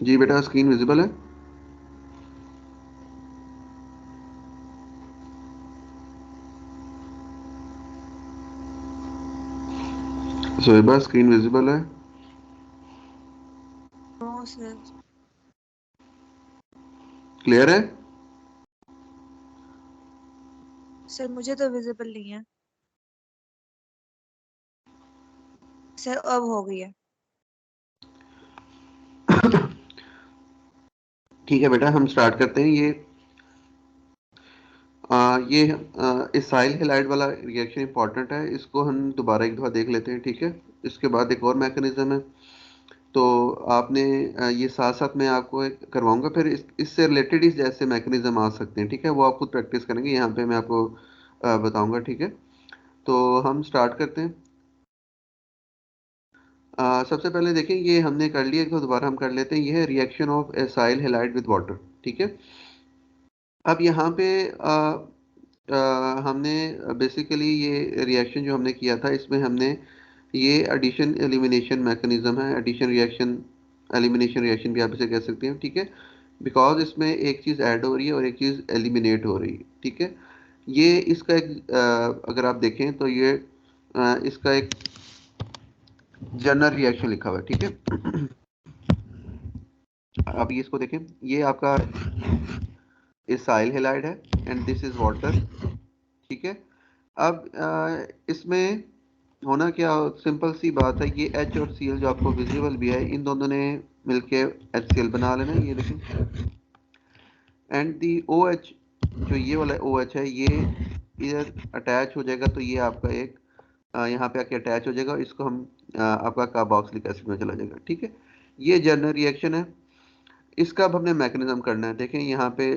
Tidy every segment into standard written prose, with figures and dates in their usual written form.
जी बेटा, screen visible है। Soeba, screen visible है। No sir. क्लियर है। सर मुझे तो विजिबल नहीं है। सर अब हो गई है। ठीक है बेटा, हम स्टार्ट करते हैं। ये इसाइल हैलाइड वाला रिएक्शन इंपॉर्टेंट है, इसको हम दोबारा एक दफ़ा देख लेते हैं, ठीक है। इसके बाद एक और मैकेनिज्म है, तो आपने ये साथ साथ मैं आपको एक करवाऊंगा, फिर इससे रिलेटेड ही जैसे मैकेनिज्म आ सकते हैं, ठीक है, वो आप खुद प्रैक्टिस करेंगे, यहाँ पे मैं आपको बताऊंगा, ठीक है। तो हम स्टार्ट करते हैं। सबसे पहले देखें, ये हमने कर लिया, तो दोबारा हम कर लेते हैं। ये है reaction of acyl halide with water, ठीक है। अब यहाँ पे हमने बेसिकली ये रिएक्शन जो हमने किया था, इसमें हमने ये एडिशन एलिमिनेशन मैकेनिज्म है, एडिशन रिएक्शन, एलिमिनेशन रिएक्शन भी आप इसे कह सकते हैं, ठीक है। बिकॉज इसमें एक चीज़ ऐड हो रही है और एक चीज़ एलिमिनेट हो रही है, ठीक है। ये इसका एक अगर आप देखें तो ये इसका एक जनरल रिएक्शन लिखा हुआ है, ठीक है। अब ये इसको देखें, ये आपका इसाइल हैलाइड है एंड दिस इज वाटर, ठीक है। अब इसमें होना क्या, सिंपल सी बात है, ये एच और सी एल जो आपको विजिबल भी है, इन दोनों ने मिलके एच सी एल बना लेना है, ये देखें। एंड दी ओ एच, जो ये वाला ओ एच है, ये इधर अटैच हो जाएगा, तो ये आपका एक यहाँ पे आके अटैच हो जाएगा, इसको हम आपका कार्बोक्सिलिक एसिड में चला जाएगा, ठीक है। ये जनरल रिएक्शन है। इसका अब हमने मैकेनिज्म करना है। देखें यहाँ पे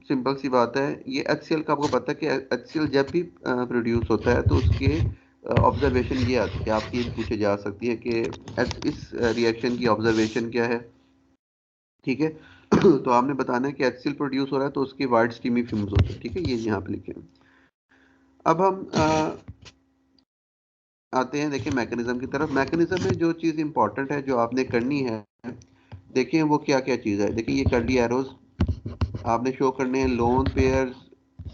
सिंपल सी बात है, ये HCl का आपको पता है कि HCl जब भी प्रोड्यूस होता है तो उसके ऑब्जर्वेशन ये आती है, आपकी पूछे जा सकती है कि इस रिएक्शन की ऑब्जर्वेशन क्या है, ठीक है। तो आपने बताना है कि HCl प्रोड्यूस हो रहा है तो उसके वाइड स्टीमी फ्यूम्स होते हैं, ठीक है, ये यहाँ पे लिखे हैं। अब हम आते हैं, देखिए, मैकेनिज्म की तरफ। मैकेनिज्म में जो चीज़ इंपॉर्टेंट है जो आपने करनी है, देखिए वो क्या क्या चीज़ है। देखिए ये कर्ली एरोज आपने शो करने हैं, लोन पेयर्स,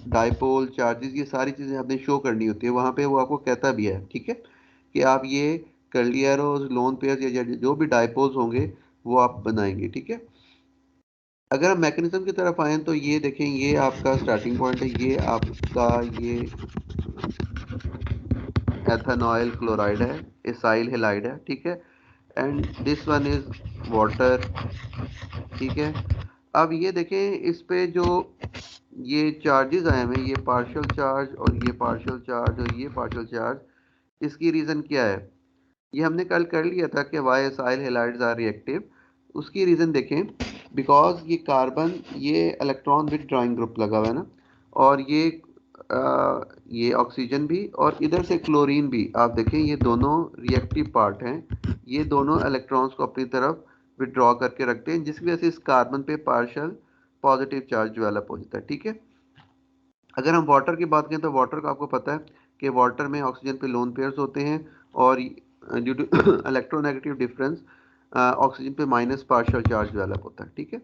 डाइपोल चार्जेस, ये सारी चीज़ें आपने शो करनी होती है वहाँ पे, वो आपको कहता भी है, ठीक है, कि आप ये कर्ली एरोज, लोन पेयर्स या जो भी डाइपोल्स होंगे वो आप बनाएंगे, ठीक है। अगर हम मैकेनिज्म की तरफ आए तो ये देखें, ये आपका स्टार्टिंग पॉइंट है, ये आपका ये एथेनॉइल क्लोराइड है, इसाइल हैलाइड है, ठीक है। And this one is water, ठीक है। अब ये देखें, इस पे जो ये चार्जेस आए हुए हैं, ये पार्शियल चार्ज और ये पार्शियल चार्ज और ये पार्शियल चार्ज, इसकी रीज़न क्या है, ये हमने कल कर लिया था कि why acyl halides are reactive. उसकी रीज़न देखें, बिकॉज ये कार्बन, ये इलेक्ट्रॉन विद ड्राइंग ग्रुप लगा हुआ है ना, और ये ऑक्सीजन भी और इधर से क्लोरीन भी, आप देखें ये दोनों रिएक्टिव पार्ट हैं, ये दोनों इलेक्ट्रॉन्स को अपनी तरफ विड्रॉ करके रखते हैं, जिसकी वजह से इस कार्बन पे पार्शियल पॉजिटिव चार्ज डेवलप हो जाता है, ठीक है। अगर हम वाटर की बात करें तो वाटर का आपको पता है कि वाटर में ऑक्सीजन पे लोन पेयर्स होते हैं, और due to electronegative difference oxygen पे माइनस पार्शियल चार्ज डेवलप होता है, ठीक है।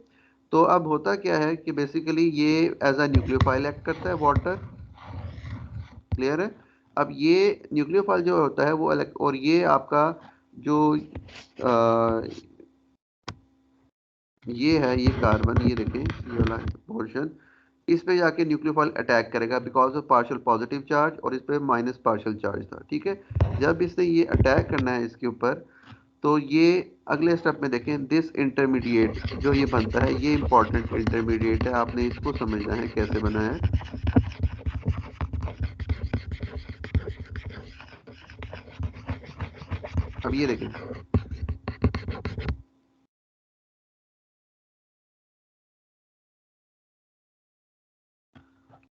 तो अब होता क्या है कि बेसिकली ये एज अ न्यूक्लियोफाइल एक्ट करता है वाटर, क्लियर है। अब ये न्यूक्लियोफाइल जो होता है वो अलग, और ये आपका जो ये है, ये कार्बन, ये देखें ये वाला पोर्शन, इस पे जाके न्यूक्लियोफाइल अटैक करेगा because of partial positive charge, और इस पे माइनस पार्शियल चार्ज था, ठीक है। जब इसने ये अटैक करना है इसके ऊपर, तो ये अगले स्टेप में देखें, दिस इंटरमीडिएट जो ये बनता है, ये इंपॉर्टेंट इंटरमीडिएट है, आपने इसको समझना है कैसे बना है। अब ये देखें,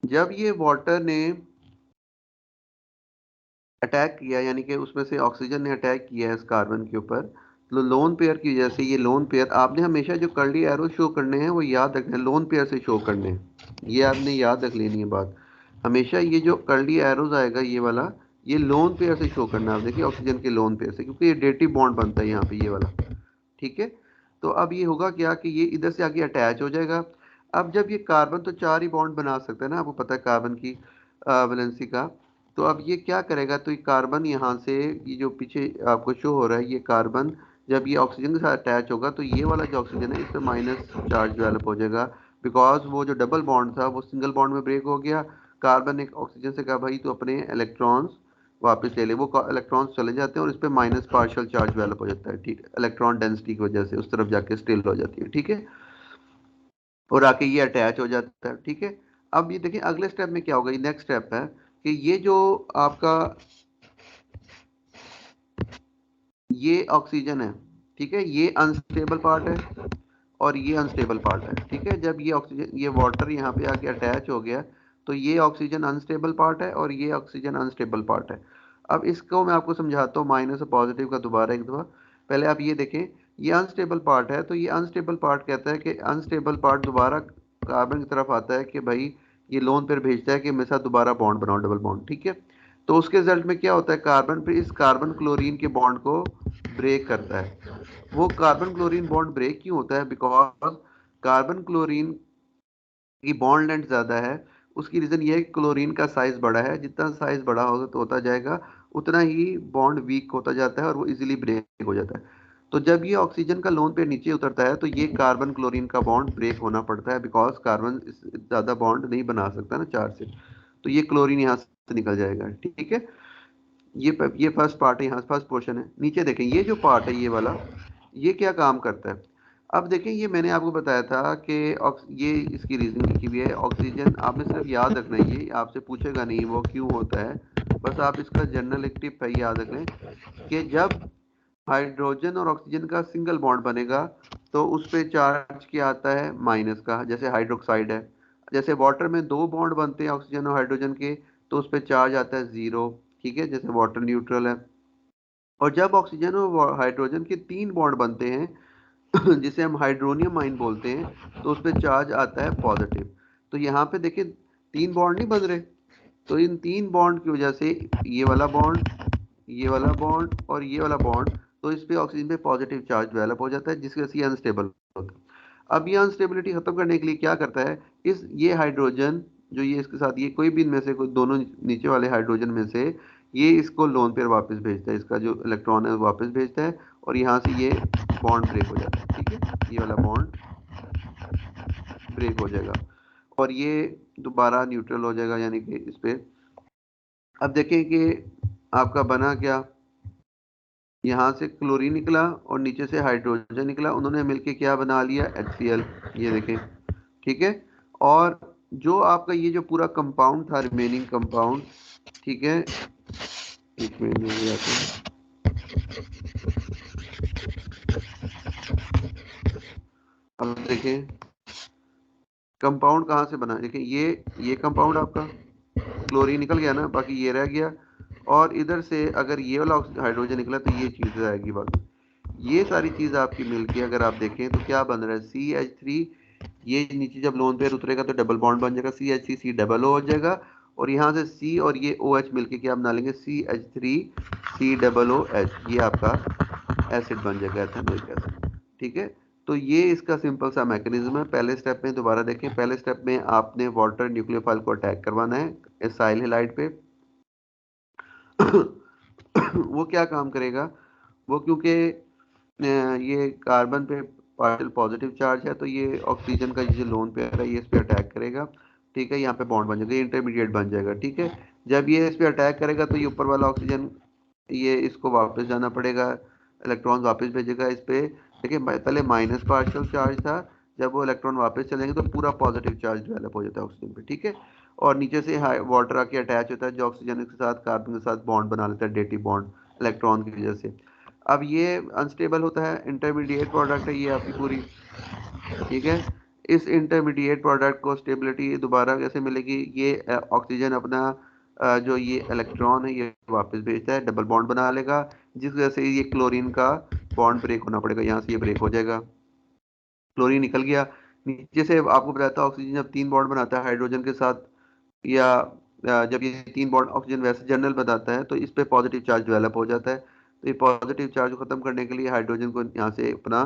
जब ये वाटर ने अटैक किया, यानी कि उसमें से ऑक्सीजन ने अटैक किया है इस कार्बन के ऊपर, तो लोन पेयर की वजह से ये लोन पेयर, आपने हमेशा जो कर्ली एरो शो करने हैं वो याद रखना है, लोन पेयर से शो करने हैं, ये आपने याद रख लेनी है बात। हमेशा ये जो कर्ली एरोज आएगा ये वाला, ये लोन पेयर से शो करना है, आप देखिए ऑक्सीजन के लोन पेयर से, क्योंकि ये डेटिव बॉन्ड बनता है यहाँ पे ये वाला, ठीक है। तो अब ये होगा क्या कि ये इधर से आके अटैच हो जाएगा। अब जब ये कार्बन तो 4 ही बॉन्ड बना सकता है ना, आपको पता है कार्बन की वैलेंसी का। तो अब ये क्या करेगा, तो ये कार्बन यहाँ से, ये जो पीछे आपको शो हो रहा है ये कार्बन, जब ये ऑक्सीजन के साथ अटैच होगा तो ये वाला जो ऑक्सीजन है इस पर माइनस चार्ज डेवलप हो जाएगा, बिकॉज वो जो डबल बॉन्ड था वो सिंगल बॉन्ड में ब्रेक हो गया। कार्बन ने ऑक्सीजन से कहा भाई तो अपने इलेक्ट्रॉन्स वापस ले ले, वो इलेक्ट्रॉन्स चले जाते हैं और इस पे माइनस पार्शियल चार्ज डेवलप हो जाता है, ठीक है, इलेक्ट्रॉन डेंसिटी की वजह से उस तरफ जाके स्टिल हो जाती है, ठीक है, और आके ये अटैच हो जाता है, ठीक है। अब ये देखिए अगले स्टेप में क्या होगा, ये नेक्स्ट स्टेप है कि ये जो आपका ये ऑक्सीजन है, ठीक है, ये अनस्टेबल पार्ट है और ये अनस्टेबल पार्ट है, ठीक है। जब ये ऑक्सीजन, ये वाटर यहाँ पे आके अटैच हो गया तो ये ऑक्सीजन अनस्टेबल पार्ट है और ये ऑक्सीजन अनस्टेबल पार्ट है। अब इसको मैं आपको समझाता हूँ माइनस और पॉजिटिव का दोबारा एक दफा। पहले आप ये देखें, ये अनस्टेबल पार्ट है, तो ये अनस्टेबल पार्ट कहता है कि अनस्टेबल पार्ट दोबारा कार्बन की तरफ आता है कि भाई ये लोन पेयर भेजता है कि मेरे साथ दोबारा बॉन्ड बनाओ, डबल बॉन्ड, ठीक है। तो उसके रिजल्ट में क्या होता है, कार्बन फिर इस कार्बन क्लोरीन के बॉन्ड को ब्रेक करता है। वो कार्बन क्लोरीन बॉन्ड ब्रेक क्यों होता है, बिकॉज कार्बन क्लोरीन की बॉन्ड लेंथ ज्यादा है। उसकी रीजन ये है कि क्लोरीन का साइज बड़ा है, जितना साइज बड़ा होगा तो होता जाएगा उतना ही बॉन्ड वीक होता जाता है और वो इजीली ब्रेक हो जाता है। तो जब ये ऑक्सीजन का लोन पेयर नीचे उतरता है तो ये कार्बन क्लोरीन का बॉन्ड ब्रेक होना पड़ता है, बिकॉज कार्बन ज्यादा बॉन्ड नहीं बना सकता ना चार से, तो ये क्लोरीन यहाँ से निकल जाएगा, ठीक है। ये फर्स्ट पार्ट है, यहाँ फर्स्ट पोर्शन है। नीचे देखें ये जो पार्ट है ये वाला, ये क्या काम करता है। अब देखें ये मैंने आपको बताया था कि ये इसकी रीजनिंग लिखी हुई है, ऑक्सीजन आपने सिर्फ याद रखना है, ये आपसे पूछेगा नहीं वो क्यों होता है, बस आप इसका जनरल एक टिप है याद रख लें कि जब हाइड्रोजन और ऑक्सीजन का सिंगल बॉन्ड बनेगा तो उस पे चार्ज क्या आता है, माइनस का, जैसे हाइड्रोक्साइड है। जैसे वाटर में दो बॉन्ड बनते हैं ऑक्सीजन और हाइड्रोजन के, तो उस पे चार्ज आता है जीरो, ठीक है, जैसे वाटर न्यूट्रल है। और जब ऑक्सीजन और हाइड्रोजन के तीन बॉन्ड बनते हैं जिसे हम हाइड्रोनियम आयन बोलते हैं, तो उस पर चार्ज आता है पॉजिटिव। तो यहाँ पे देखिए तीन बॉन्ड नहीं बन रहे, तो इन तीन बॉन्ड की वजह से ये वाला बॉन्ड, ये वाला बॉन्ड और ये वाला बॉन्ड, तो इस पे ऑक्सीजन पे पॉजिटिव चार्ज डेवलप हो जाता है जिसकी वजह से ये अनस्टेबल होता है। अब ये अनस्टेबिलिटी खत्म करने के लिए क्या करता है, इस ये हाइड्रोजन जो ये इसके साथ, ये कोई भी इनमें से कोई दोनों नीचे वाले हाइड्रोजन में से ये इसको लोन पेयर वापस भेजता है, इसका जो इलेक्ट्रॉन है वो वापस भेजता है और यहाँ से ये बॉन्ड ब्रेक हो जाता है, ठीक है, ये वाला बॉन्ड ब्रेक हो जाएगा और ये दोबारा न्यूट्रल हो जाएगा, यानी कि इस पे अब देखें कि आपका बना क्या, यहाँ से क्लोरीन निकला और नीचे से हाइड्रोजन निकला, उन्होंने मिलके क्या बना लिया, HCl, ये देखें, ठीक है। और जो आपका ये जो पूरा कंपाउंड था, रिमेनिंग कंपाउंड, ठीक है, एक मिनट में ले आते हैं। अब देखें कंपाउंड कहाँ से बना, देखिए ये कंपाउंड आपका क्लोरीन निकल गया ना, बाकी ये रह गया, और इधर से अगर ये वाला हाइड्रोजन निकला तो ये चीज आएगी बाकी। ये सारी चीज आपकी मिलके अगर आप देखें तो क्या बन रहा है, CH3, ये नीचे जब लोन पेयर उतरेगा तो डबल बॉन्ड बन जाएगा, CH3 C डबल O हो जाएगा, और यहाँ से C और ये OH मिलके क्या बना लेंगे, CH3 C डबल OH, ये आपका एसिड बन जाएगा, एथेनोइक एसिड, ठीक है। तो ये इसका सिंपल सा मैकेनिज्म है। पहले स्टेप में दोबारा देखें, पहले स्टेप में आपने वाटर न्यूक्लियोफाइल को अटैक करवाना है एसाइल हैलाइड पे वो क्या काम करेगा, वो क्योंकि ये कार्बन पे पार्शियल पॉजिटिव चार्ज है तो ये ऑक्सीजन का जो लोन पेयर है ये इस पे अटैक करेगा, ठीक है, यहाँ पे बॉन्ड बन जाएगा, ये इंटरमीडिएट बन जाएगा, ठीक है। जब ये इस पे अटैक करेगा तो ये ऊपर वाला ऑक्सीजन, ये इसको वापस जाना पड़ेगा, इलेक्ट्रॉन वापस भेजेगा इस पे। देखिए पहले माइनस पार्शियल चार्ज था, जब वो इलेक्ट्रॉन वापस चलेंगे तो पूरा पॉजिटिव चार्ज डेवलप हो जाता है ऑक्सीजन पे, ठीक है। और नीचे से वाटर आके अटैच होता है जो ऑक्सीजन के साथ कार्बन के साथ बॉन्ड बना लेता है, डेटिव बॉन्ड इलेक्ट्रॉन की वजह से। अब ये अनस्टेबल होता है, इंटरमीडिएट प्रोडक्ट है ये आपकी पूरी, ठीक है। इस इंटरमीडिएट प्रोडक्ट को स्टेबिलिटी दोबारा कैसे मिलेगी, ये ऑक्सीजन अपना जो ये इलेक्ट्रॉन है ये वापस भेजता है, डबल बॉन्ड बना लेगा, जिस वजह से ये क्लोरीन का बॉन्ड ब्रेक होना पड़ेगा, यहाँ से ये ब्रेक हो जाएगा, क्लोरीन निकल गया। नीचे से आपको बताया था ऑक्सीजन जब तीन बॉन्ड बनाता है हाइड्रोजन के साथ, या जब ये तीन बॉन्ड ऑक्सीजन वैसे जनरल बताता है तो इस पे पॉजिटिव चार्ज डेवलप हो जाता है। तो ये पॉजिटिव चार्ज को खत्म करने के लिए हाइड्रोजन को यहाँ से अपना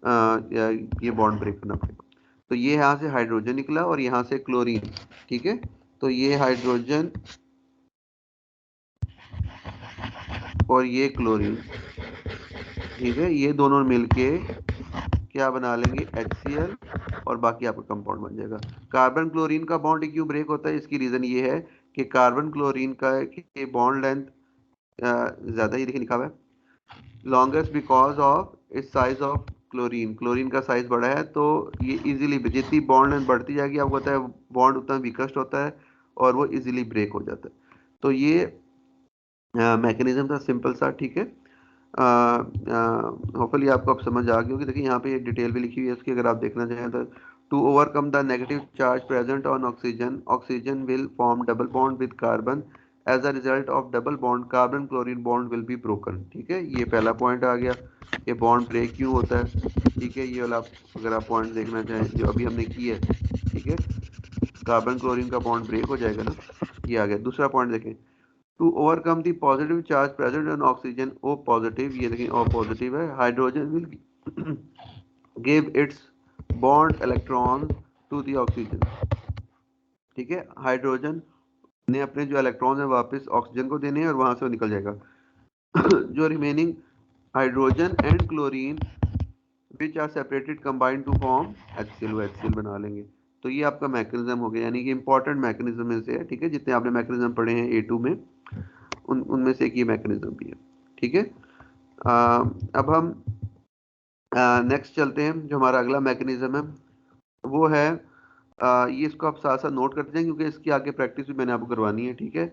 ये बॉन्ड ब्रेक करना पड़ेगा। तो ये यहाँ से हाइड्रोजन निकला और यहाँ से क्लोरीन, ठीक है। तो ये हाइड्रोजन और ये क्लोरीन, ठीक है, ये दोनों मिलके क्या बना लेंगे, HCl, और बाकी आपका कंपाउंड बन जाएगा। कार्बन क्लोरीन का बॉन्ड क्यों ब्रेक होता है, इसकी रीजन ये है कि कार्बन क्लोरीन का बॉन्ड लेंथ ज्यादा, ही देखिए लिखा हुआ है लॉन्गेस्ट बिकॉज ऑफ इस साइज ऑफ क्लोरीन, क्लोरीन का साइज बड़ा है, तो ये इजीली, जितनी बॉन्ड लेंथ बढ़ती जाएगी आपको पता है बॉन्ड उतना वीकेस्ट होता है और वो इजीली ब्रेक हो जाता है। तो ये मैकेनिज्म था सिंपल सा, ठीक है। होपफुली आपको अब समझ आ गई होगी। देखिए यहाँ पे डिटेल भी लिखी हुई है इसकी, अगर आप देखना चाहें तो, to overcome the negative charge present on oxygen, oxygen will form double bond with carbon, as a result of double bond carbon chlorine bond will be broken, ठीक है। ये पहला पॉइंट आ गया, ये बॉन्ड ब्रेक क्यों होता है, ठीक है। ये वाला अगर आप पॉइंट देखना चाहें जो अभी हमने की है, ठीक है, कार्बन क्लोरीन का बॉन्ड ब्रेक हो जाएगा ना, ये आ गया। दूसरा पॉइंट देखें, to overcome the positive charge present on oxygen, O positive, ये देखिए O पॉजिटिव है, hydrogen will give its bond electron to the oxygen, ठीक है। हाइड्रोजन ने अपने जो इलेक्ट्रॉन है वापस ऑक्सीजन को देने हैं और वहां से वो निकल जाएगा। जो remaining hydrogen and chlorine which are separated combined to form HCl, वो HCl बना लेंगे। तो ये आपका मैकेनिज्म हो गया, यानी कि इंपॉर्टेंट मैकेनिज्म में से है, ठीक है। जितने आपने मैकेनिज्म पढ़े हैं A2 में, उनमें से एक ये मैकेनिज्म भी है, ठीक है। अब हम नेक्स्ट चलते हैं, जो हमारा अगला मैकेनिज्म है वो है, ये इसको आप साथ साथ नोट करते जाएं क्योंकि इसकी आगे प्रैक्टिस भी मैंने आपको करवानी है, ठीक है।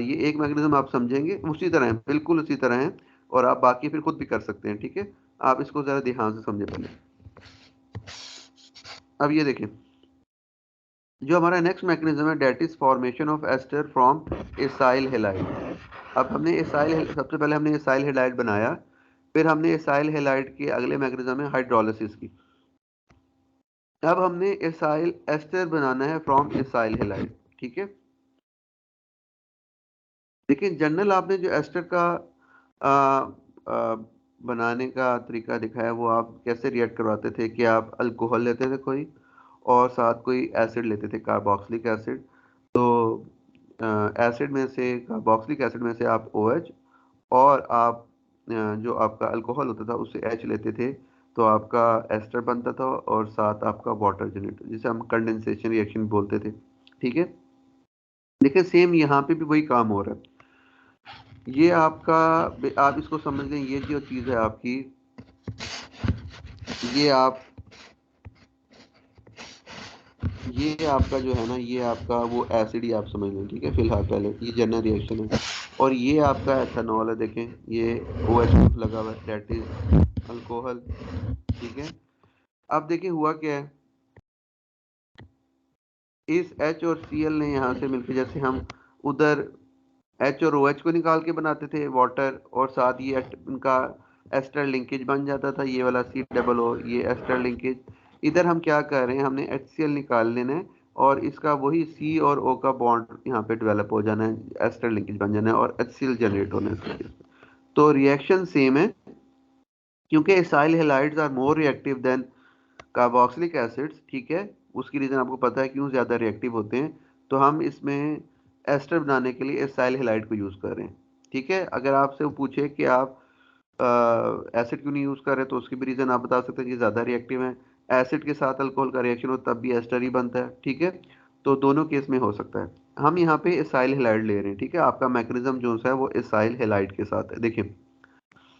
ये एक मैकेनिज्म आप समझेंगे उसी तरह है, बिल्कुल उसी तरह है, और आप बाकी फिर खुद भी कर सकते हैं, ठीक है। आप इसको जरा ध्यान से समझे पहले। अब ये देखें, जो हमारा नेक्स्ट मैकेनिज्म है that is formation of ester from acyl halide. अब हमने एसाइल, सबसे पहले हमने एसाइल हैलाइड बनाया, फिर हमने एसाइल हैलाइड के अगले मैकेनिज्म है हाइड्रोलिसिस की। अब हमने एसाइल एस्टर बनाना है फ्रॉम एसाइल हैलाइड, ठीक है। देखिए जनरल आपने जो एस्टर का आ, आ, बनाने का तरीका दिखाया, वो आप कैसे रिएक्ट करवाते थे कि आप अल्कोहल लेते थे कोई, और साथ कोई एसिड लेते थे, कार्बोक्सिलिक एसिड। तो एसिड में से, कार्बोक्सिलिक एसिड में से आप OH, और आप जो आपका अल्कोहल होता था उससे H लेते थे, तो आपका एस्टर बनता था, और साथ आपका वाटर जनरेट, जिसे हम कंडेंसेशन रिएक्शन बोलते थे, ठीक है। देखिए सेम यहाँ पे भी वही काम हो रहा है। ये आपका, आप इसको समझ लें, ये जो चीज़ है आपकी, ये आप, ये आपका जो है ना, ये आपका वो एसिड ही आप समझ लें, ठीक है। फिलहाल पहले ये जनरल रिएक्शन है, और ये आपका एथेनॉल है, देखें ये OH लगा हुआ है, दैट इज अल्कोहल, ठीक है। अब देखिए हुआ क्या है, इस H और Cl ने यहाँ से मिलकर, जैसे हम उधर H और OH को निकाल के बनाते थे वाटर, और साथ ये इनका एस्टर लिंकेज बन जाता था, ये वाला C+O, ये एस्टर लिंकेज। इधर हम क्या कर रहे हैं, हमने HCl निकाल लेना है, और इसका वही C और O का बॉन्ड यहाँ पे डेवलप हो जाना है, एस्टर लिंकेज बन जाना है, और HCl जनरेट होना है। तो रिएक्शन सेम है, क्योंकि acyl halides are more reactive than carboxylic acids, ठीक है। उसकी रीजन आपको पता है क्यों ज़्यादा रिएक्टिव होते हैं। तो हम इसमें एस्टर बनाने के लिए एसाइल हैलाइड को यूज़ कर रहे हैं, ठीक है। अगर आपसे वो पूछे कि आप एसिड क्यों नहीं यूज़ कर रहे, तो उसकी भी रीज़न आप बता सकते हैं कि ज़्यादा रिएक्टिव है। एसिड के साथ अल्कोहल का रिएक्शन हो तब भी एस्टर ही बनता है, ठीक है। तो दोनों केस में हो सकता है। हम यहाँ पे एसाइल हैलाइड ले रहे हैं, ठीक है। आपका मैकेनिज्म जो है वो एसाइल हैलाइड के साथ है, देखिए।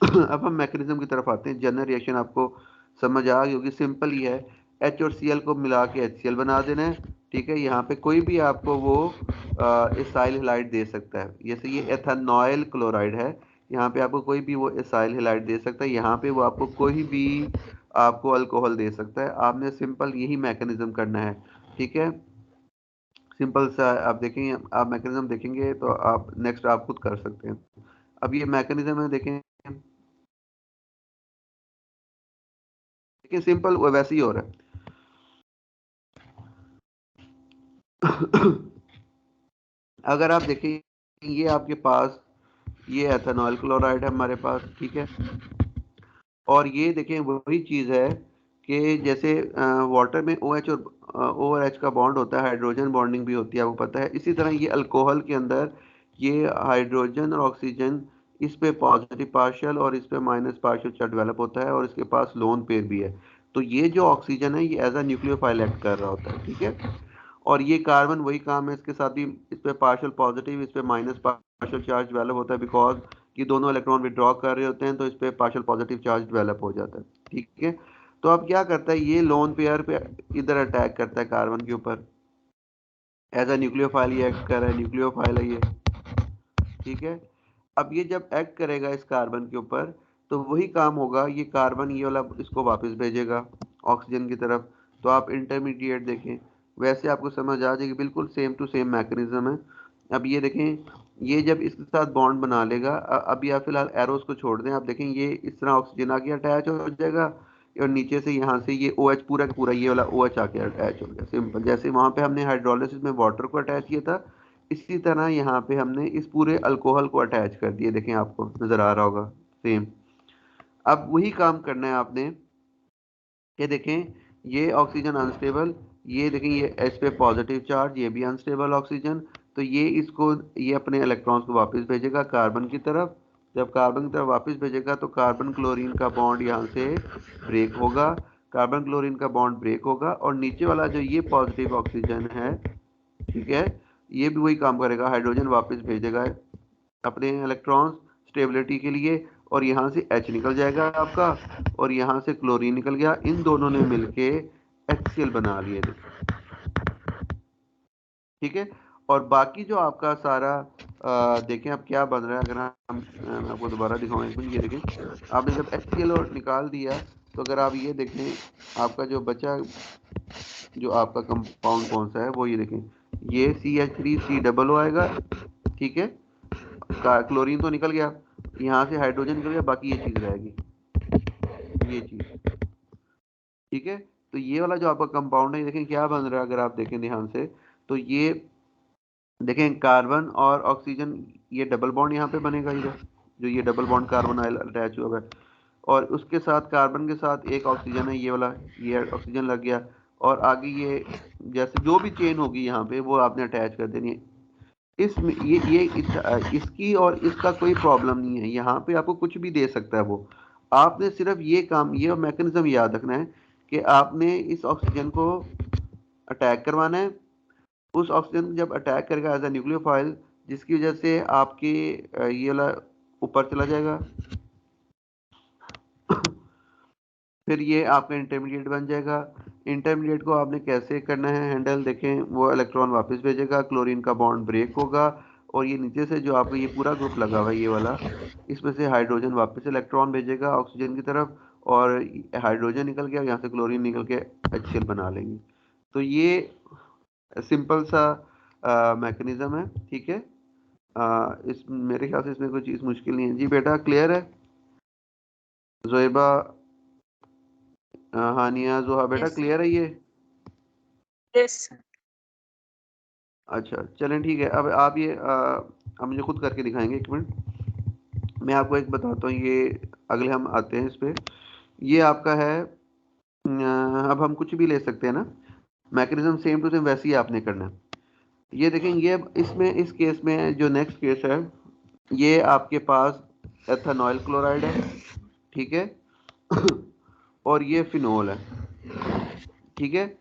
अब हम मैकेनिज्म की तरफ आते हैं। जनरल रिएक्शन आपको समझ आ गई होगी, सिंपल ही है, H और Cl को मिला के HCl बना देना है, ठीक है। यहाँ पे कोई भी आपको वो एसाइल हैलाइड दे सकता है, जैसे ये एथेनॉइल क्लोराइड है, यहाँ पे आपको कोई भी वो एसाइल हैलाइड दे सकता है, यहाँ पे वो आपको कोई भी आपको अल्कोहल दे सकता है। आपने सिंपल यही मैकेनिज्म करना है, ठीक है। सिंपल सा आप देखेंगे, आप मैकेनिज्म देखेंगे तो आप नेक्स्ट आप खुद कर सकते हैं। अब ये मैकेनिज्म है, देखें, लेकिन सिंपल वो वैसे ही हो रहा है। अगर आप देखें, ये आपके पास ये एथेनॉल क्लोराइड है हमारे पास, ठीक है। और ये देखें वही चीज़ है कि जैसे वाटर में OH और OH का बॉन्ड होता है, हाइड्रोजन बॉन्डिंग भी होती है, आपको पता है। इसी तरह ये अल्कोहल के अंदर ये हाइड्रोजन और ऑक्सीजन, इस पे पॉजिटिव पार्शियल और इस पे माइनस पार्शियल चार्ज डेवलप होता है, और इसके पास लोन पेयर भी है। तो ये जो ऑक्सीजन है ये एज अ न्यूक्लियोफाइल एक्ट कर रहा होता है, ठीक है। और ये कार्बन वही काम है, इसके साथ भी इस पे पार्शियल पॉजिटिव, इस पे माइनस पार्शियल चार्ज डेवलप होता है, बिकॉज ये दोनों इलेक्ट्रॉन विड्रॉ कर रहे होते हैं, तो इस पे पार्शियल पॉजिटिव चार्ज डेवलप हो जाता है, ठीक है। तो अब क्या करता है, ये लोन पेयर पे इधर अटैक करता है कार्बन के ऊपर, एज अ न्यूक्लियोफाइल ये एक्ट कर रहा है, न्यूक्लियोफाइल है ये, ठीक है। अब ये जब एक्ट करेगा इस कार्बन के ऊपर, तो वही काम होगा, ये कार्बन ये वाला इसको वापस भेजेगा ऑक्सीजन की तरफ। तो आप इंटरमीडिएट देखें, वैसे आपको समझ आ जाएगी, बिल्कुल सेम टू सेम मैकेनिज्म है। अब ये देखें, ये जब इसके साथ बॉन्ड बना लेगा, अभी आप फिलहाल एरोस को छोड़ दें, आप देखें ये इस तरह ऑक्सीजन आके अटैच हो जाएगा, और नीचे से यहाँ से ये OH पूरा का पूरा ये वाला OH आके अटैच हो गया, सिंपल। जैसे वहाँ पे हमने हाइड्रोलिसिस में वाटर को अटैच किया था, इसी तरह यहाँ पे हमने इस पूरे अल्कोहल को अटैच कर दिया, देखें आपको नजर आ रहा होगा, सेम। अब वही काम करना है आपने, ये देखें, ये ऑक्सीजन अनस्टेबल, ये देखें ये इस पे पॉजिटिव चार्ज, ये भी अनस्टेबल ऑक्सीजन। तो ये इसको, ये अपने इलेक्ट्रॉन्स को वापस भेजेगा कार्बन की तरफ। जब कार्बन की तरफ वापस भेजेगा तो कार्बन क्लोरीन का बॉन्ड यहाँ से ब्रेक होगा, कार्बन क्लोरीन का बॉन्ड ब्रेक होगा, और नीचे वाला जो ये पॉजिटिव ऑक्सीजन है, ठीक है, ये भी वही काम करेगा, हाइड्रोजन वापस भेजेगा अपने इलेक्ट्रॉन्स स्टेबिलिटी के लिए, और यहाँ से H निकल जाएगा आपका, और यहाँ से क्लोरीन निकल गया, इन दोनों ने मिलके HCl बना लिए, ठीक है। और बाकी जो आपका सारा देखें अब क्या बन रहा है, अगर मैं आपको दोबारा दिखाऊं एक मिनट, ये देखें, आपने जब HCl और निकाल दिया, तो अगर आप ये देखें, आपका जो बचा, जो आपका कंपाउंड कौन सा है, वो ये देखें, ये CH3COO आएगा, ठीक है। क्लोरीन तो निकल गया, यहाँ से हाइड्रोजन निकल गया, बाकी ये चीज रहेगी, ये चीज, ठीक है। तो ये वाला जो आपका कंपाउंड है, देखें क्या बन रहा है, अगर आप देखें ध्यान से, तो ये देखें कार्बन और ऑक्सीजन, ये डबल बॉन्ड यहाँ पे बनेगा इधर, जो ये double bond carbon oil attach हुआ है, और उसके साथ कार्बन के साथ एक ऑक्सीजन है, ये वाला, ये ऑक्सीजन लग गया, और आगे ये जैसे जो भी चेन होगी यहाँ पे वो आपने अटैच कर देनी है। इसकी और इसका कोई प्रॉब्लम नहीं है, यहाँ पे आपको कुछ भी दे सकता है वो। आपने सिर्फ ये काम, ये मैकेनिज्म याद रखना है कि आपने इस ऑक्सीजन को अटैक करवाना है। उस ऑक्सीजन जब अटैक करेगा एज अ न्यूक्लियोफाइल, जिसकी वजह से आपकी ये वाला ऊपर चला जाएगा, फिर ये आपका इंटरमीडिएट बन जाएगा। इंटरमीडिएट को आपने कैसे करना है हैंडल, देखें, वो इलेक्ट्रॉन वापस भेजेगा, क्लोरीन का बॉन्ड ब्रेक होगा, और ये नीचे से जो आपको ये पूरा ग्रुप लगा हुआ है ये वाला, इसमें से हाइड्रोजन वापस इलेक्ट्रॉन भेजेगा ऑक्सीजन की तरफ, और हाइड्रोजन निकल गया, यहाँ से क्लोरीन निकल के HCl बना लेंगे। तो ये सिंपल सा मैकेनिज्म है, ठीक है। इस मेरे ख्याल से इसमें कोई चीज़ मुश्किल नहीं है। जी बेटा क्लियर है? जोएबा, हानिया, जोहा, बेटा यस क्लियर है ये? यस। अच्छा चलें ठीक है। अब आप ये अब मुझे खुद करके दिखाएंगे, एक मिनट मैं आपको एक बताता हूँ, ये अगले हम आते हैं इस पे। ये आपका है, अब हम कुछ भी ले सकते हैं ना, मैकेनिज्म सेम टू सेम वैसे ही आपने करना है। ये देखें, ये इसमें इस केस में जो नेक्स्ट केस है, ये आपके पास एथेनॉल क्लोराइड है, ठीक है, और ये फिनोल है, ठीक है।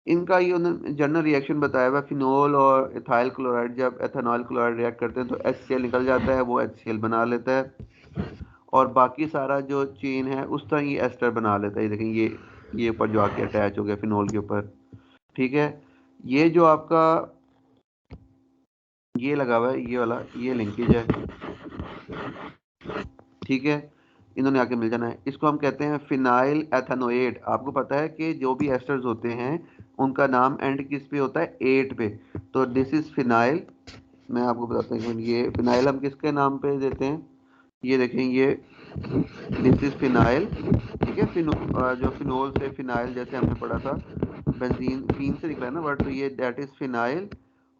इनका ये उन्होंने जनरल रिएक्शन बताया हुआ, फिनोल और इथाइल क्लोराइड जब एथेनॉल क्लोराइड रिएक्ट करते हैं तो HCl निकल जाता है, वो HCl बना लेता है, और बाकी सारा जो चेन है उस तरह ये एस्टर बना लेता है। देखें ये ऊपर जो आके अटैच हो गया फिनोल के ऊपर, ठीक है। ये जो आपका ये लगा हुआ है ये वाला, ये लिंकेज है, ठीक है। इन्होंने आके मिल जाना है, इसको हम कहते हैं फिनाइल एथेनोएट। आपको पता है कि जो भी एस्टर्स होते हैं उनका नाम एंड किस पे होता है, एट पे। तो दिस इज फिनाइल, मैं आपको बताता हूँ, ये फिनाइल हम किसके नाम पे देते हैं, ये देखें, ये दिस इज फिनाइल, ठीक है। जो फिनोल से फिनाइल, जैसे हमने पढ़ा था, बेंजीन फीन से निकला है ना वर्ड, तो ये दैट इज फिनाइल।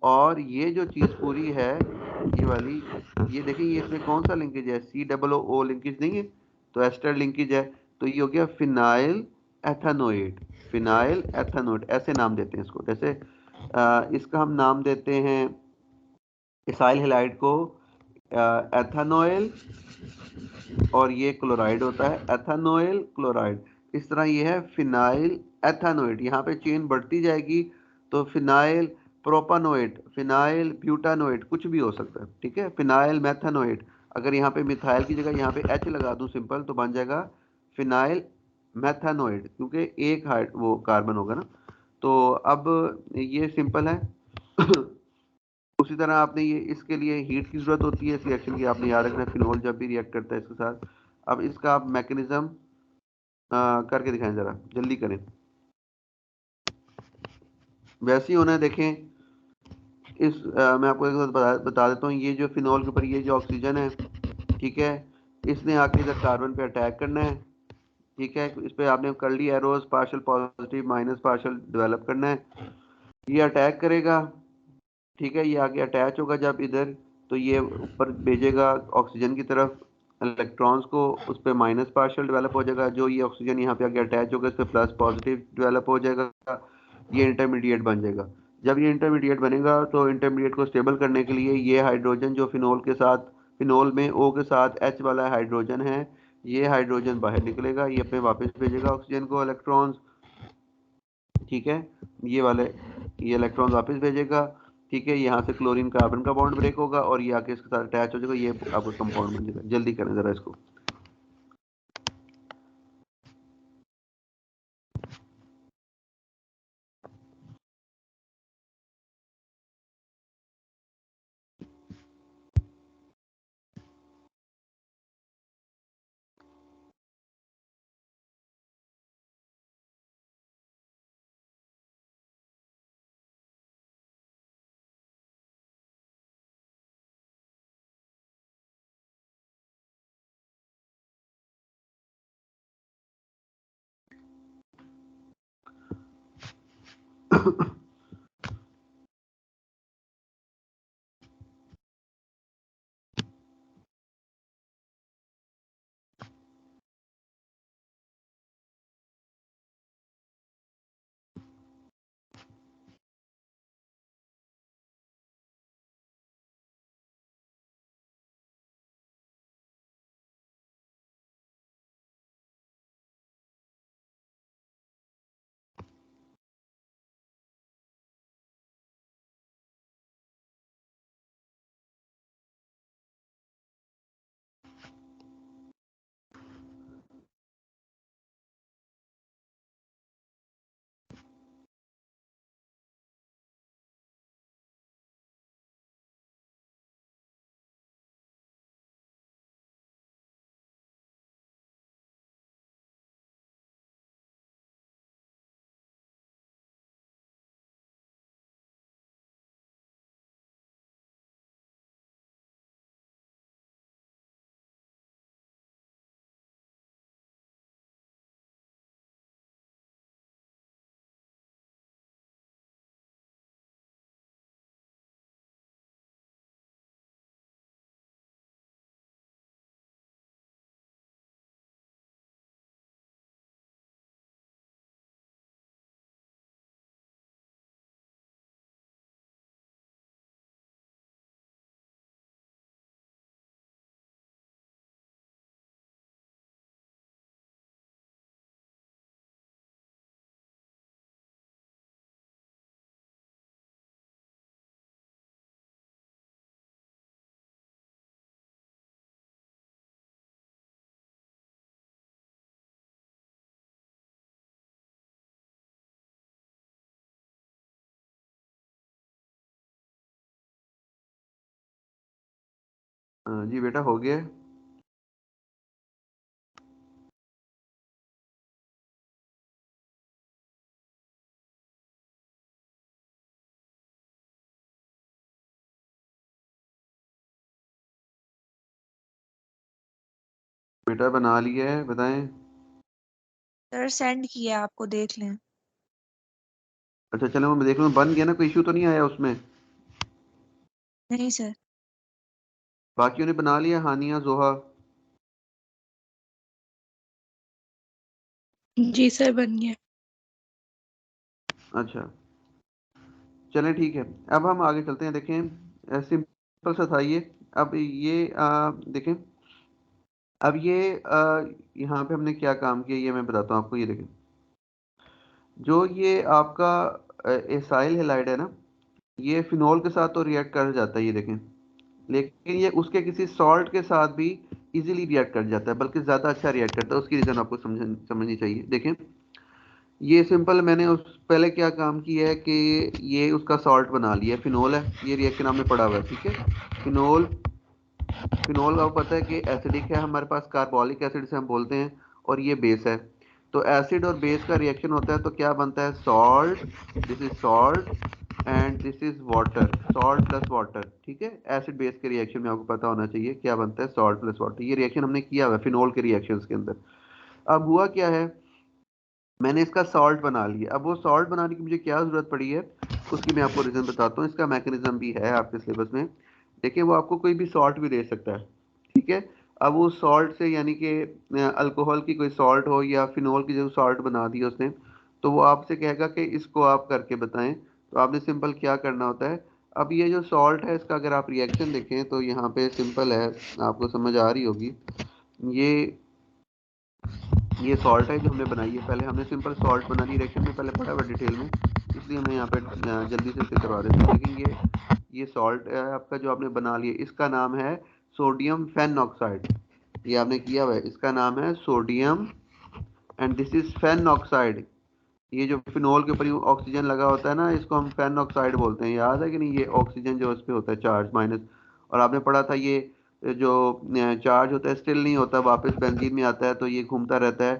और ये जो चीज़ पूरी है ये वाली, ये देखिए, ये इसमें कौन सा लिंकेज है, COO लिंकेज नहीं है, तो एस्टर लिंकेज है। तो ये हो गया फिनाइल एथेनोएट। फिनाइल एथेनोएट ऐसे नाम देते हैं इसको। जैसे इसका हम नाम देते हैं इसाइल हैलाइड को एथेनॉइल, और ये क्लोराइड होता है एथेनॉइल क्लोराइड। इस तरह ये है फिनाइल एथेनोएट। यहाँ पे चेन बढ़ती जाएगी तो फिनाइल प्रोपानोएट, फिनाइल ब्यूटानोएट, कुछ भी हो सकता है, ठीक है। फिनाइल मेथानोएट, अगर यहाँ पे मिथाइल की जगह यहाँ पे एच लगा दूं सिंपल, तो बन जाएगा फिनाइल मेथानोएट, क्योंकि एक हाइड वो कार्बन होगा ना। तो अब ये सिंपल है। उसी तरह आपने ये इसके लिए हीट की जरूरत होती है इस रिएक्शन की, आपने याद रखना है, फिनोल जब भी रिएक्ट करता है इसके साथ। अब इसका आप मैकेनिज्म करके दिखाएं, जरा जल्दी करें। वैसे ही होना है, देखें मैं आपको एक बात बता देता हूँ। ये जो फिनोल के ऊपर ये जो ऑक्सीजन है, ठीक है, इसने आके इधर कार्बन पे अटैक करना है, ठीक है। इस पे आपने कर ली arrows, partial positive minus partial develop करना है। ये अटैक करेगा, ठीक है, ये आगे अटैच होगा जब इधर, तो ये ऊपर भेजेगा ऑक्सीजन की तरफ इलेक्ट्रॉन्स को, उस पर माइनस पार्शियल डेवलप हो जाएगा। जो ये ऑक्सीजन यहाँ पे आगे अटैच होगा, इस पर प्लस पॉजिटिव डेवलप हो जाएगा, ये इंटरमीडिएट बन जाएगा। जब ये इंटरमीडिएट बनेगा तो इंटरमीडिएट को स्टेबल करने के लिए ये हाइड्रोजन जो फिनोल के साथ, फिनोल में ओ के साथ एच वाला हाइड्रोजन है, ये हाइड्रोजन बाहर निकलेगा, ये अपने वापस भेजेगा ऑक्सीजन को इलेक्ट्रॉन्स, ठीक है। ये वाले ये इलेक्ट्रॉन वापस भेजेगा, ठीक है। यहाँ से क्लोरीन कार्बन का बॉन्ड ब्रेक होगा और ये आके इसके साथ अटैच हो जाएगा, ये आपका कंपाउंड बन जाएगा। जल्दी करें जरा इसको। जी बेटा हो गया है। बेटा बना लिया है, बताएं। सर सेंड किया, आपको देख लें। अच्छा चलो मैं देख लूँ, बन गया ना, कोई इशू तो नहीं आया उसमें। नहीं सर। बाकियों ने बना लिया, हानिया, जोहा। जी सर, बन गया। अच्छा, चलें ठीक है। अब हम आगे चलते हैं। देखें सिंपल सा था ये। अब ये देखें, अब ये यहाँ पे हमने क्या काम किया ये मैं बताता हूँ आपको। ये देखें, जो ये आपका एसाइल हेलाइड है ना, ये फिनोल के साथ तो रिएक्ट कर जाता है, ये देखें। लेकिन ये उसके किसी सॉल्ट के साथ भी इजीली रिएक्ट कर जाता है, बल्कि ज़्यादा अच्छा रिएक्ट करता है। उसकी रीज़न आपको समझनी चाहिए। देखें, ये सिंपल मैंने उस पहले क्या काम किया है कि ये उसका सॉल्ट बना लिया, फिनोल है, ये रिएक्शन आपने पढ़ा हुआ है, ठीक है। फिनोल, फिनोल आपको पता है कि एसिडिक है हमारे पास, कार्बोलिक एसिड से हम बोलते हैं, और ये बेस है। तो एसिड और बेस का रिएक्शन होता है तो क्या बनता है, salt, this is salt and this is water, salt plus water, ठीक है। एसिड बेस के रिएक्शन में आपको पता होना चाहिए क्या बनता है, सॉल्ट प्लस वाटर। ये रिएक्शन हमने किया हुआ है फिनोल के रिएक्शंस के अंदर। अब हुआ क्या है, मैंने इसका सॉल्ट बना लिया। अब वो सॉल्ट बनाने की मुझे क्या ज़रूरत पड़ी है, उसकी मैं आपको रीज़न बताता हूँ। इसका मैकेनिज्म भी है आपके सिलेबस में। देखिए, वो आपको कोई भी सॉल्ट भी दे सकता है, ठीक है। अब वो सॉल्ट से, यानी कि अल्कोहल की कोई सॉल्ट हो या फिनोल की जो सॉल्ट बना दी है उसने, तो वो आपसे कहेगा कि इसको आप करके बताएं। तो आपने सिंपल क्या करना होता है, अब ये जो सॉल्ट है इसका अगर आप रिएक्शन देखें तो यहाँ पे सिंपल है, आपको समझ आ रही होगी। ये ये सॉल्ट है जो हमने बनाई है। पहले हमने सिंपल सॉल्ट बनानी रिएक्शन में पहले पढ़ा हुआ डिटेल में, इसलिए मैं यहाँ पे जल्दी से इसे करवा देता हूँ। लेकिन ये सॉल्ट है आपका जो आपने बना लिया, इसका नाम है सोडियम फेन ऑक्साइड। ये आपने किया हुआ है, इसका नाम है sodium, and this is fan oxide. ये जो फिनोल के ऊपर ऑक्सीजन लगा होता है ना, इसको हम फेन ऑक्साइड बोलते हैं। याद है कि नहीं, ये ऑक्सीजन जो इस पे होता है चार्ज माइनस, और आपने पढ़ा था ये जो चार्ज होता है स्टिल नहीं होता, वापस बेंजीन में आता है तो ये घूमता रहता है,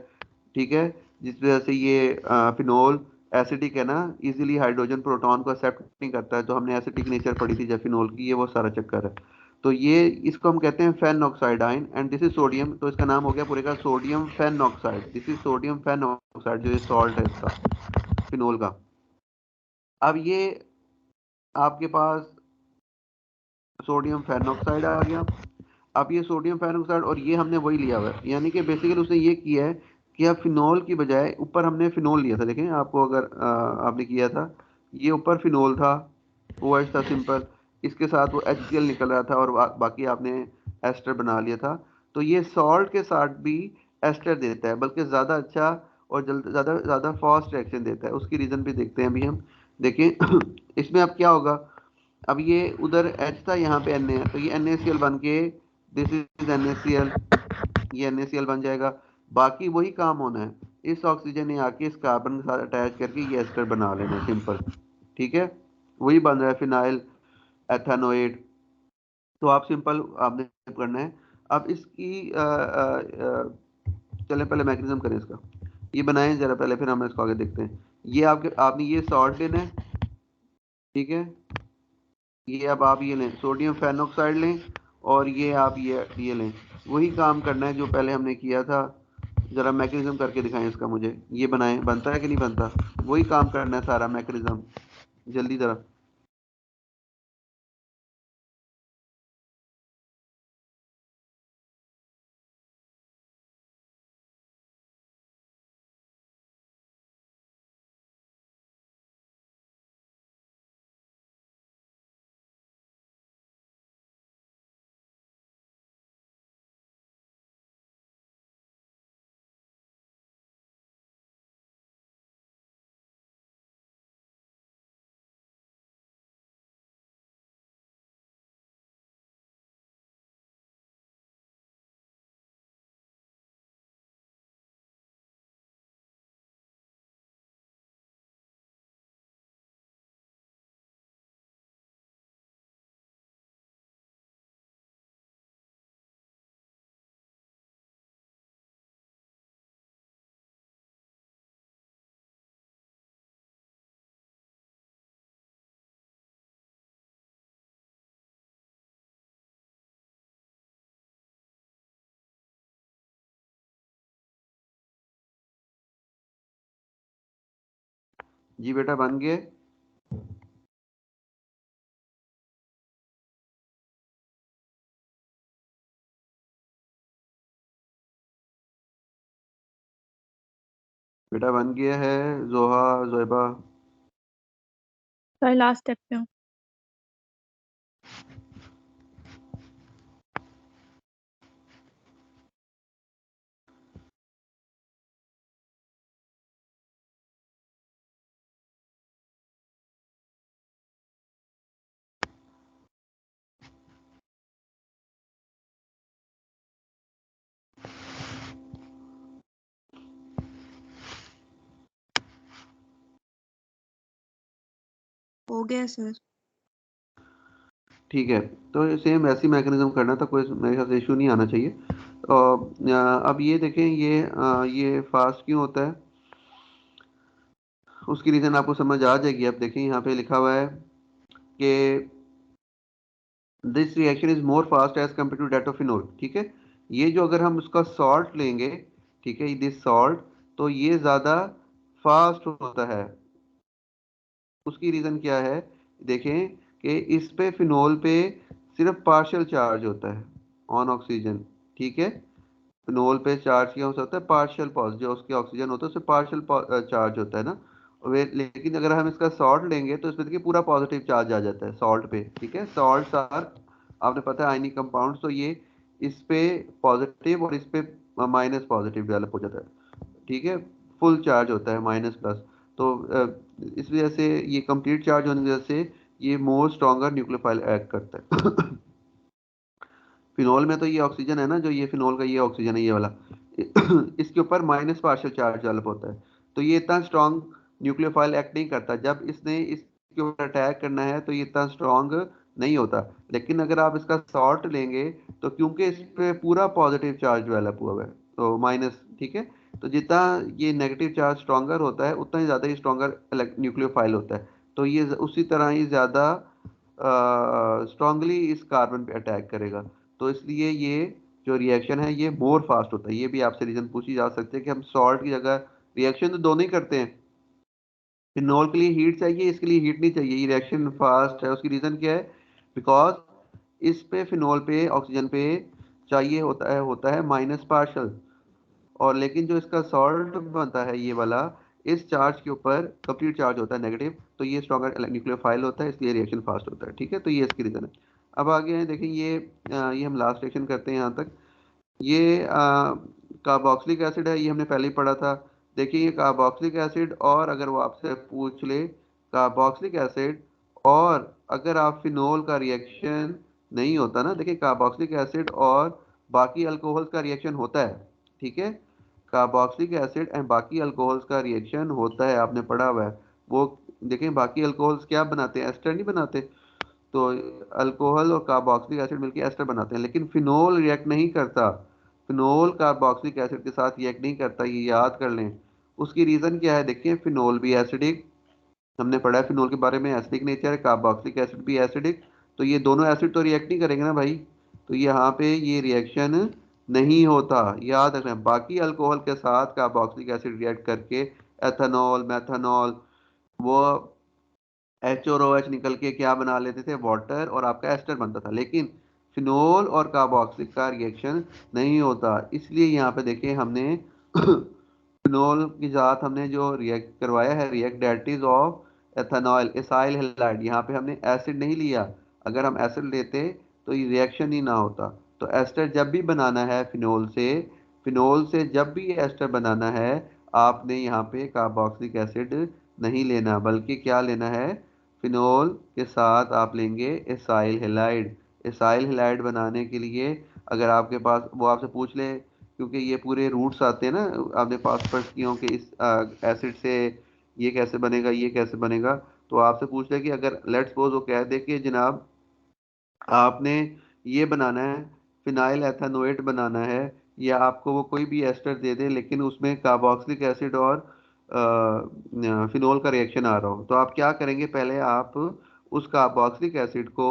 ठीक है। जिस वजह से ये फिनोल एसिडिक है ना, इजीली हाइड्रोजन प्रोटॉन को एक्सेप्ट नहीं करता है। तो हमने एसिडिक नेचर पढ़ी थी जब फिनोल की, ये वो सारा चक्कर है। तो ये इसको हम कहते हैं phenoxide ion, and this is sodium. तो इसका नाम हो गया पूरे का sodium phenoxide. This is sodium phenoxide, जो ये सॉल्ट है इसका, फिनोल का। अब ये आपके पास सोडियम फेनॉक्साइड आ गया। अब ये सोडियम फेनॉक्साइड, और ये हमने वही लिया हुआ है, यानी कि बेसिकली उसने ये किया है कि अब फिनोल की बजाय ऊपर हमने फिनोल लिया था। देखें आपको, अगर आपने किया था, ये ऊपर फिनोल था, ओ एच था सिंपल, इसके साथ वो HCl निकल रहा था, और बाकी आपने एस्टर बना लिया था। तो ये सॉल्ट के साथ भी एस्टर देता है, बल्कि ज़्यादा अच्छा और जल्द ज़्यादा ज़्यादा फास्ट रिएक्शन देता है। उसकी रीज़न भी देखते हैं अभी हम। देखें इसमें अब क्या होगा, अब ये उधर H था, यहाँ पे Na है, तो ये NaCl बन के, दिस इज NaCl, ये NaCl बन जाएगा। बाकी वही काम होना है, इस ऑक्सीजन ने आके इस कार्बन के साथ अटैच करके ये एस्टर बना लेना है, सिंपल, ठीक है। वही बन रहा है फिनाइल एथानोएट। तो आप सिंपल आपने करना है। अब इसकी चले पहले मैकेनिज्म करें इसका, ये बनाएं जरा पहले, फिर हम इसको आगे देखते हैं। ये आपके आपने ये सॉल्ट लेना है, ठीक है। ये अब आप ये लें, सोडियम फेनॉक्साइड लें, और ये आप ये लें। वही काम करना है जो पहले हमने किया था। जरा मैकेनिज्म करके दिखाएं इसका मुझे, ये बनाएं, बनता है कि नहीं बनता, वही काम करना है सारा मैकेनिज्म, जल्दी जरा। जी बेटा, बन गए। बेटा बन गया है। जोहा, जोएबा। सर लास्ट स्टेप पे हूँ। हो गया सर। ठीक है, तो सेम ऐसी मैकेनिज्म करना था, कोई मेरे ख्याल से इशू नहीं आना चाहिए। और अब ये देखें, ये फास्ट क्यों होता है, उसकी रीज़न आपको समझ आ जाएगी। अब देखें यहाँ पे लिखा हुआ है कि this reaction is more fast as compare to that of phenol. ठीक है, ये जो अगर हम उसका सॉल्ट लेंगे, ठीक है, दिस सॉल्ट, तो ये ज़्यादा फास्ट होता है। उसकी रीज़न क्या है, देखें कि इस पे फिनोल पे सिर्फ पार्शियल चार्ज होता है ऑन ऑक्सीजन। ठीक है, फिनोल पे चार्ज क्या हो सकता है, पार्शियल पॉजिटिव, जो उसके ऑक्सीजन होता है उससे पार्शियल चार्ज होता है ना। वे लेकिन अगर हम इसका सॉल्ट लेंगे तो इसमें देखिए पूरा पॉजिटिव चार्ज आ जाता है सॉल्ट पे। ठीक है, सॉल्ट आर, आपने पता है, आयनिक कंपाउंड, तो ये इस पे पॉजिटिव और इस पे माइनस पॉजिटिव डेवलप हो जाता है। ठीक है, फुल चार्ज होता है माइनस प्लस। तो इस वजह से ये कंप्लीट चार्ज होने की वजह से ये मोर स्ट्रॉन्गर न्यूक्लियोफाइल एक्ट करता है। फिनोल में तो ये ऑक्सीजन है ना, जो ये फिनोल का ये ऑक्सीजन है ये वाला, इसके ऊपर माइनस पार्शियल चार्ज डेवलप होता है। तो ये इतना स्ट्रॉन्ग न्यूक्लियोफाइल एक्ट नहीं करता। जब इसने इसके ऊपर अटैक करना है तो ये इतना स्ट्रॉन्ग नहीं होता। लेकिन अगर आप इसका सॉल्ट लेंगे तो क्योंकि इस पे पूरा पॉजिटिव चार्ज डेवलप हुआ है, तो माइनस, ठीक है, तो जितना ये नेगेटिव चार्ज स्ट्रॉन्गर होता है उतना ही ज़्यादा ही स्ट्रॉन्गर न्यूक्लियोफाइल होता है। तो ये उसी तरह ही ज़्यादा स्ट्रांगली इस कार्बन पे अटैक करेगा। तो इसलिए ये जो रिएक्शन है ये मोर फास्ट होता है। ये भी आपसे रीजन पूछी जा सकती है कि हम सॉल्ट की जगह रिएक्शन तो दोनों ही करते हैं, फिनोल के लिए हीट चाहिए, इसके लिए हीट नहीं चाहिए, ये रिएक्शन फास्ट है। उसकी रीजन क्या है, बिकॉज इस पे फिनोल पे ऑक्सीजन पे चाहिए होता है माइनस पार्शल, और लेकिन जो इसका सॉल्ट बनता है ये वाला, इस चार्ज के ऊपर कंप्लीट चार्ज होता है नेगेटिव, तो ये स्ट्रॉन्गर न्यूक्लियोफाइल होता है, इसलिए रिएक्शन फास्ट होता है। ठीक है, तो ये इसकी रीजन है। अब आगे हैं, देखिए ये हम लास्ट रिएक्शन करते हैं यहाँ तक। ये कार्बोक्सिलिक एसिड है, ये हमने पहले ही पढ़ा था। देखिए ये कार्बोक्सिलिक एसिड, और अगर वो आपसे पूछ ले कार्बोक्सिलिक एसिड और अगर आप फिनोल का रिएक्शन नहीं होता ना, देखिए कार्बोक्सिलिक एसिड और बाकी अल्कोहल्स का रिएक्शन होता है। ठीक है, कार्बोक्सिलिक एसिड एंड बाकी अल्कोहल्स का रिएक्शन होता है, आपने पढ़ा हुआ है वो। देखें बाकी अल्कोहल्स क्या बनाते हैं, एस्टर नहीं बनाते। तो अल्कोहल और कार्बोक्सिलिक एसिड मिलकर एस्टर बनाते हैं, लेकिन फिनोल रिएक्ट नहीं करता। फिनोल कार्बोक्सिलिक एसिड के साथ रिएक्ट नहीं करता, ये याद कर लें। उसकी रीज़न क्या है, देखिए फिनोल भी एसिडिक, हमने पढ़ा है फिनोल के बारे में, एसिडिक नेचर है, कार्बोक्सिलिक एसिड भी एसिडिक। तो ये दोनों एसिड तो रिएक्ट नहीं करेंगे ना भाई, तो यहाँ पे ये रिएक्शन नहीं होता, याद रखना। बाकी अल्कोहल के साथ कार्बोक्सिलिक एसिड रिएक्ट करके एथेनॉल, मेथनॉल, वो एच और ओ एच निकल के क्या बना लेते थे, वाटर, और आपका एस्टर बनता था। लेकिन फिनोल और कार्बोक्सिलिक का रिएक्शन नहीं होता। इसलिए यहाँ पे देखें हमने फिनोल की साथ हमने जो रिएक्ट करवाया है, react that is of ethanol acyl halide, यहाँ पे हमने एसिड नहीं लिया। अगर हम एसिड लेते तो ये रिएक्शन ही ना होता। तो एस्टर जब भी बनाना है फिनोल से जब भी एस्टर बनाना है, आपने यहाँ पे कार्बोक्सिलिक एसिड नहीं लेना, बल्कि क्या लेना है, फिनोल के साथ आप लेंगे एसाइल हैलाइड। एसाइल हैलाइड बनाने के लिए अगर आपके पास वो आपसे पूछ ले, क्योंकि ये पूरे रूट्स आते हैं ना, आपने पास पढ़ किए हो कि इस एसिड से ये कैसे बनेगा, ये कैसे बनेगा। तो आपसे पूछ ले कि अगर लेट्स सपोज वो कह दे कि जनाब आपने ये बनाना है, फिनाइल एथानोएट बनाना है, या आपको वो कोई भी एस्टर दे दे लेकिन उसमें कार्बोक्सिलिक एसिड और फिनोल का रिएक्शन आ रहा हो, तो आप क्या करेंगे, पहले आप उस कार्बोक्सिलिक एसिड को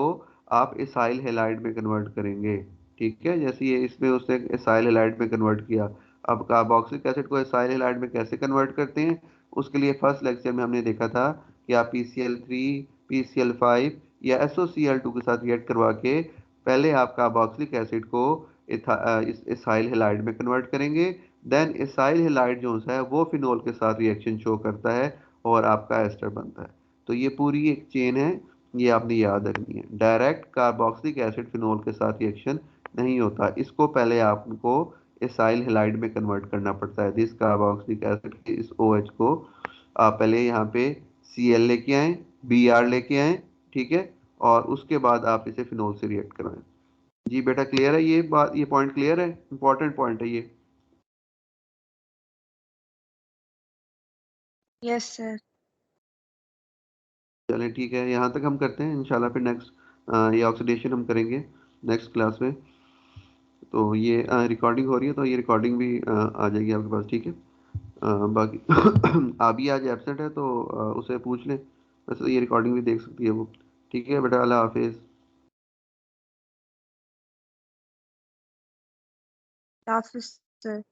आप इसाइल हैलाइड में कन्वर्ट करेंगे। ठीक है, जैसे ये इसमें उसने इसाइल हैलाइड में कन्वर्ट किया। अब कार्बोक्सिलिक एसिड को इसाइल हैलाइड में कैसे कन्वर्ट करते हैं, उसके लिए फर्स्ट लेक्चर में हमने देखा था कि आप PCl3, PCl5 या SOCl2 के साथ रिएक्ट करवा के पहले आप कार्बोक्सिलिक एसिड को इस इसाइल हैलाइड में कन्वर्ट करेंगे। देन एसाइल हेलाइड जो है वो फिनोल के साथ रिएक्शन शो करता है और आपका एस्टर बनता है। तो ये पूरी एक चेन है, ये आपने याद रखनी है। डायरेक्ट कार्बोक्सिलिक एसिड फिनोल के साथ रिएक्शन नहीं होता, इसको पहले आपको एसाइल हेलाइड में कन्वर्ट करना पड़ता है। दिस कार्बोक्सिलिक एसिड के इस OH को आप पहले यहाँ पे Cl लेके आए, Br लेके आए, ठीक है, और उसके बाद आप इसे फिनोल से रिएक्ट करवाएं। जी बेटा क्लियर है ये बात, ये पॉइंट क्लियर है, इंपॉर्टेंट पॉइंट है ये। Yes sir. चलें ठीक है, यहाँ तक हम करते हैं। इंशाल्लाह फिर नेक्स्ट ये ऑक्सीडेशन हम करेंगे नेक्स्ट क्लास में। तो ये रिकॉर्डिंग हो रही है, तो ये रिकॉर्डिंग भी आ जाएगी आपके पास, ठीक है। बाकी अभी आज एब्सेंट है तो उसे पूछ लें, वैसे तो ये रिकॉर्डिंग भी देख सकती है वो। ठीक है बेटा, अल्लाह हाफिज़। हाफिज सर।